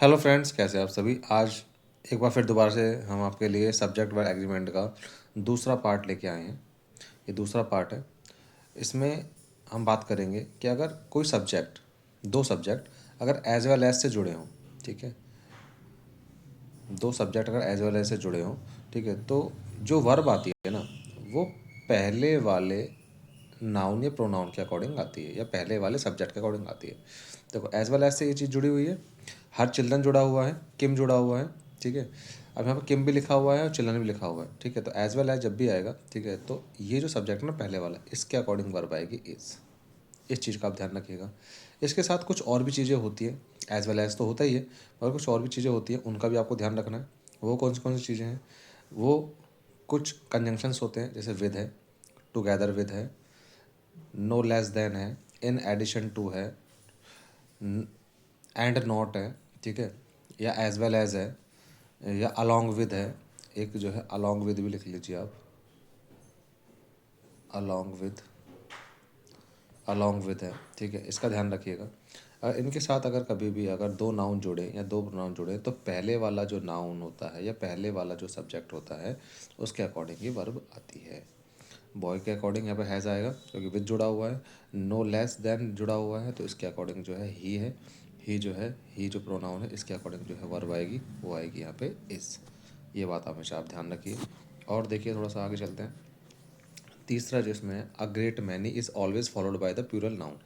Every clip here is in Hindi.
हेलो फ्रेंड्स, कैसे हैं आप सभी। आज एक बार फिर दोबारा से हम आपके लिए सब्जेक्ट वर्ब एग्रीमेंट का दूसरा पार्ट लेके आए हैं। ये दूसरा पार्ट है। इसमें हम बात करेंगे कि अगर कोई सब्जेक्ट, दो सब्जेक्ट अगर एज वेल एज से जुड़े हों, ठीक है, दो सब्जेक्ट अगर एज वेल एज से जुड़े हों, ठीक है, तो जो वर्ब आती है ना, वो पहले वाले नाउन या प्रोनाउन के अकॉर्डिंग आती है या पहले वाले सब्जेक्ट के अकॉर्डिंग आती है। देखो, एज वेल एज से ये चीज़ जुड़ी हुई है। हर चिल्ड्रन जुड़ा हुआ है, किम जुड़ा हुआ है, ठीक है। अब यहाँ पर किम भी लिखा हुआ है और चिल्ड्रन भी लिखा हुआ है, ठीक है। तो एज वेल एज जब भी आएगा, ठीक है, तो ये जो सब्जेक्ट है ना पहले वाला, इसके अकॉर्डिंग वर्ब आएगी इज। इस चीज़ का आप ध्यान रखिएगा। इसके साथ कुछ और भी चीज़ें होती हैं, एज वेल एज तो होता ही है, और कुछ और भी चीज़ें होती हैं, उनका भी आपको ध्यान रखना है। वो कौन सी चीज़ें हैं? वो कुछ कंजंक्शंस होते हैं, जैसे विद है, टुगेदर विद है, नो लेस देन है, इन एडिशन टू है, एंड नॉट है, ठीक है, या एज वेल एज है, या अलॉन्ग विद है। एक जो है अलॉन्ग विद भी लिख लीजिए आप, अलॉन्ग विद, अलॉन्ग विद है, ठीक है। इसका ध्यान रखिएगा। इनके साथ अगर कभी भी अगर दो नाउन जुड़े या दो प्रोनाउन जुड़े, तो पहले वाला जो नाउन होता है या पहले वाला जो सब्जेक्ट होता है, उसके अकॉर्डिंग ही वर्ब आती है। बॉय के अकॉर्डिंग यहाँ पे हैज़ आएगा, क्योंकि विद जुड़ा हुआ है। नो लेस देन जुड़ा हुआ है, तो इसके अकॉर्डिंग जो है ही है। ही जो है, ही जो प्रोनाउन है, इसके अकॉर्डिंग जो है वर्ब आएगी, वो आएगी यहाँ पे इस। ये बात हमेशा आप ध्यान रखिए। और देखिए, थोड़ा सा आगे चलते हैं। तीसरा जिसमें है, a great many is always followed by the plural noun.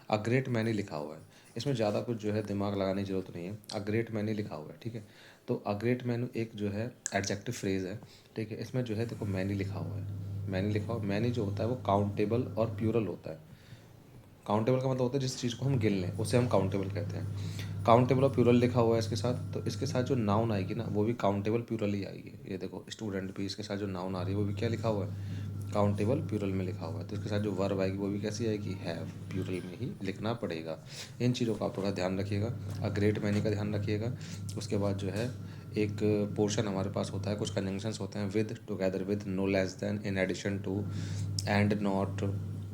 A great many लिखा हुआ है, इसमें ज़्यादा कुछ जो है दिमाग लगाने की जरूरत नहीं है। अ ग्रेट मैनी लिखा हुआ है, ठीक है। तो अ ग्रेट मैनी एक जो है एडजेक्टिव फ्रेज है, ठीक है। इसमें जो है देखो, मैनी लिखा हुआ है, मैनी लिखा हुआ। मैनी जो होता है वो काउंटेबल और प्लूरल होता है। काउंटेबल का मतलब होता है जिस चीज़ को हम गिन लें, उसे हम काउंटेबल कहते हैं। काउंटेबल और प्लूरल लिखा हुआ है इसके साथ, तो इसके साथ जो नाउन आएगी ना, वो भी काउंटेबल प्लूरल ही आएगी। ये देखो, स्टूडेंट भी, इसके साथ जो नाउन आ रही है वो भी क्या लिखा हुआ है, काउंटेबल प्लूरल में लिखा हुआ है। तो इसके साथ जो वर्ब आएगी वो भी कैसी आएगी, हैव, प्लूरल में ही लिखना पड़ेगा। इन चीज़ों का आप थोड़ा ध्यान रखिएगा। अ ग्रेट मैनी का ध्यान रखिएगा। उसके बाद जो है एक पोर्शन हमारे पास होता है, कुछ कंजंक्शंस होते हैं, with, together with, no less than, in addition to, and not,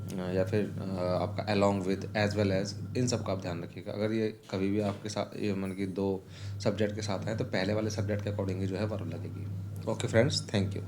या फिर आपका along with, as well as. इन सब का आप ध्यान रखिएगा। अगर ये कभी भी आपके साथ, ये मतलब कि दो सब्जेक्ट के साथ हैं, तो पहले वाले सब्जेक्ट के अकॉर्डिंग ही जो है वर्ब लगेगी। Okay friends, thank you.